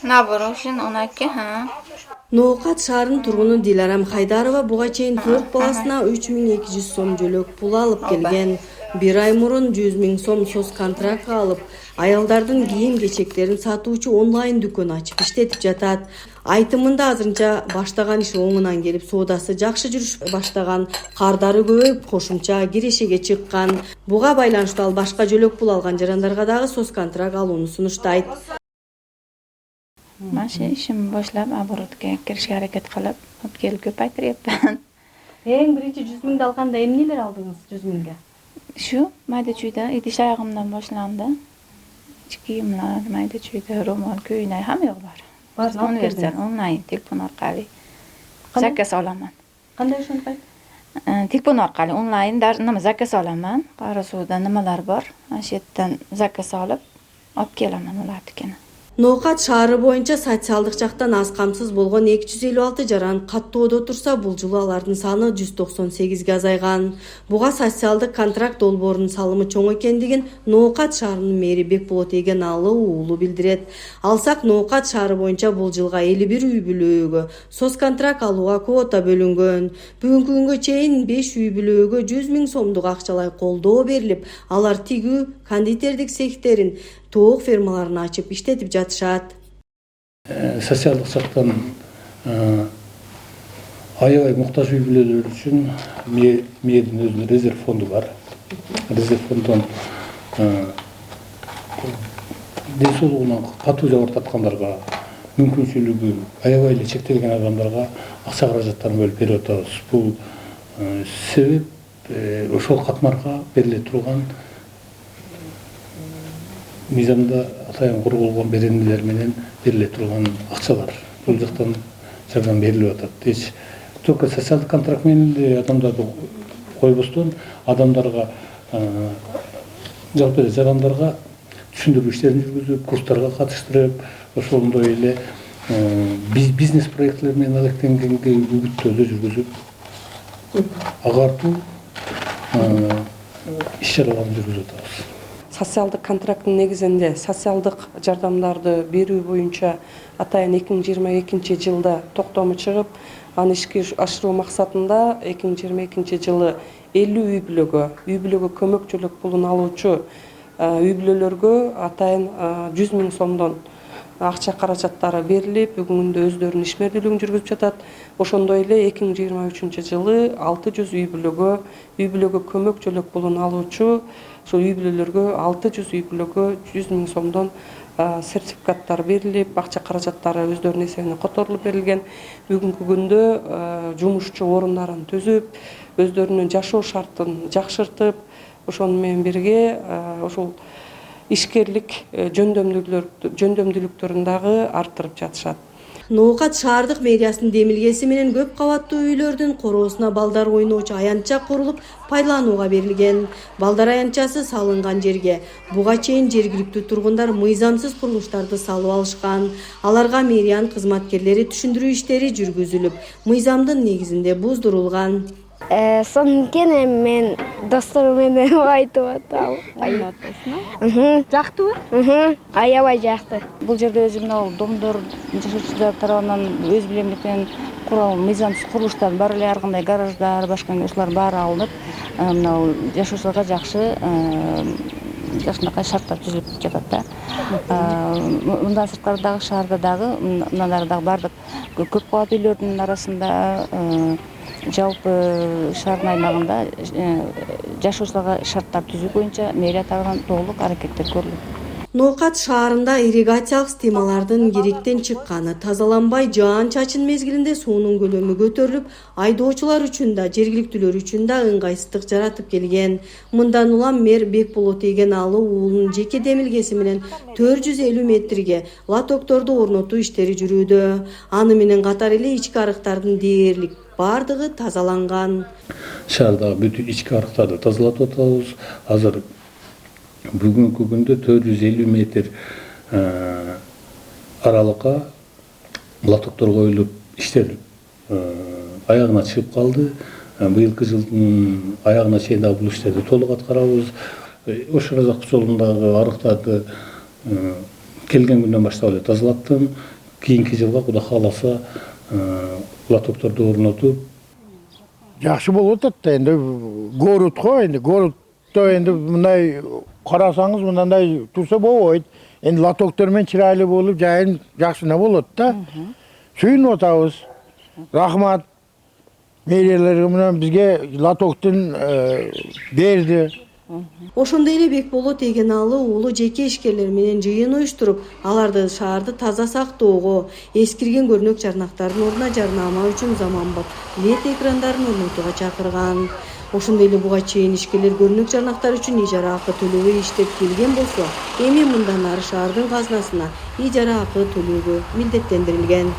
Naboroshin 12. Ноокат шаарынын тургуну Диларам Хайдарова буга чейин 4 баласына 3200 сом жөлөк пул алып келген. Bir ай мурун 100 000 сом соц контрактка алып, аялдардын кийим-кечектерин сатуучу онлайн дүкөн ачып иштетип жатат. Айтымында азырынча баштаган иш оңунан келип, соодасы жакшы жүрүш баштаган, кардары көбөйүп, кошумча кирешеге чыккан. Буга байланыштуу ал башка жөлөк пул алган жарандарга дагы соц контракт алууну сунуштайт. Mana ishimni boshlab, оборотga kirishga harakat qilib, kelib ko'paytiryapman. Эң биринчи 100 000 алганда эмнелер алдыңыз 100 000га? Shu mayda-chuyda idish oyog'imdan boshlandi. Ichki kiyimlar, mayda-chuyda ro'mol, ko'ylak hamma yo'q bor. Universal onlayn telefon orqali zakaz olaman. Qanday ishonqay? Telefon orqali onlayn nima zakaz olaman. Qarasuvda nimalar bor, ana shu yerdan zakaz olib kelaman ularnikini. Ноокат шаары боюнча социалдык жактан аз камсыз болгон 256 жаран каттоодо турса, бул жылы алардын саны 198ге азайган. Буга социалдык контракт долбоорунун салымы чоң экендигин Ноокат шаарынын мэри Бекболот Эгеналуу уулу билдирет. Алсак, Ноокат шаары боюнча бул жылга 51 үй бүлөгө соц контракт алууга квота бөлүнгөн. Бүгүнкү күнгө чейин 5 үй бүлөгө 100 000 сомдук акчалай колдоо берилип, алар тигүү, кондитердик цехтерин, тоок фермаларын ачып иштетип жатышат. Социалдык жактан аябай муктаж үй бүлөлөр үчүн мээдин өзүнүн резерв фонду бар. Резерв фонддон ден соолугуна катуу жабыр тарткандарга, мүмкүнчүлүгү аябай эле чектелген адамдарга акча каражаттарын бөлүп берип атабыз. Бул себеп ошол катмарга бериле турган мыйзамда атайын корголгон беренелер менен бериле турган акчалар. Бул жактан жардам берилип атат. Только социалдык контракт менен адамдарды койбостон, адамдарга жалпы жарандарга түшүндүрүү иштерин жүргүзүп, курстарга катыштырып, ошондой эле бизнес проектлер менен алектенгенге үгүттөөлөр жүргүзүп, агартуу иш чараларын жүргүзүп атабыз. Социалдык контракттын негизинде социалдык жардамдарды берүү боюнча атайын 2022 жылда токтому чыгып, аны ишке ашыруу максатында 2022 жылы 50 үй бүлөгө көмөкчүлүк пулун алуучу үй бүлөлөргө атайын 100 000 сомдон акча каражаттары берилип, бүгүндө өздөрүнүн ишмердүүлүгүн жүргүзүп жатат. Ошондой эле 2023 жылы 600 үй бүлөгө көмөкчүлүк пулун алуучу ошо үй бүлөлөргө 600 үй бүлөгө 100 000 сомдон сертификаттар берилип, акча каражаттары өздөрүнүн эсебине которулуп берилген. Бүгүнкү күндө жумушчу орундарын түзүп, өздөрүнүн жашоо шартын жакшыртып, ошону менен бирге ошол ишкерлик жөндөмдүүлүктөрүн дагы арттырып жатышат. Ноокат шаардык мэриясынын демилгеси менен көп кабаттуу үйлөрдүн короосуна балдар ойноочу аянтча курулуп пайдаланууга берилген. Балдар аянтчасы салынган жерге буга чейин жергиликтүү тургундар мыйзамсыз курулуштарды салып алышкан. Аларга мэриянын кызматкерлери түшүндүрүү иштери жүргүзүлүп, мыйзамдын негизинде буздурулган. Сонун экен, мен досторум менен айтып атам. Жактыбы? Аябай жакты. Бул жерде өзү мына домдор жашоочулар тарабынан өз билемдик менен куралган мыйзамсыз курулуштар бар эле, ар кандай гараждар, башка ушулар баары алынып, мына жашоочуларга жакшынакай шарттар түзүлүп жатат да. Мындан сырткары дагы шаарда дагы мыналар дагы бардык көп кабат үйлөрдүн арасында жалпы шаардын аймагында жашоочуларга шарттар түзүү боюнча мэрия тарабынан толук аракеттер көрүлөт. Ноокат шаарында ирригациялык стималардын керектен чыкканы, тазаланбай жаан-чачын мезгилинде суунун көлөмү көтөрүлүп, айдоочулар үчүн да, жергиликтүүлөр үчүн да ыңгайсыздык жаратып келген. Мындан улам мэр Бекболот Эгеналуу уулунун жеке демилгеси менен 450 метрге лотокторду орнотуу иштери жүрүүдө. Аны менен катар эле ички арыктардын дээрлик бардыгы тазаланган. Шаардагы бүтүн ички арыктарды тазалатып атабыз. Азыр бүгүнкү күндө 450 метр аралыкка лотоктор коюлуп иштелип аягына чыгып калды. Быйылкы жылдын аягына чейин дагы бул иштерди толук аткарабыз. Ош Разак жолундагы арыктарды келген күндөн баштап эле тазалаттым. Кийинки жылга Кудай кааласа лотокторду орнотуп Жакшы болуп атат да, энди город го, энди городдо энди мындай карасаңыз мындай турса болбойт. Энди лотоктор менен чырайлуу болуп, жайын жакшына болот да. Сүйүнүп атабыз. Рахмат. Мэрияларга менен бизге лотоктун берди. Ошондой эле Бекболот Эгеналы уулу жеке ишкерлер менен жыйын уюштуруп, аларды шаарды таза сактоого, эскирген көрнөк жарнактардын ордуна жарнама үчүн заманбап LED экрандарын орнотууга чакырган. Ошондой эле буга чейин ишкерлер көрнөк жарнактар үчүн ижара акы төлөбөй иштеп келген болсо, эми мындан ары шаардын казынасына ижара акы төлөөгө милдеттендирилген.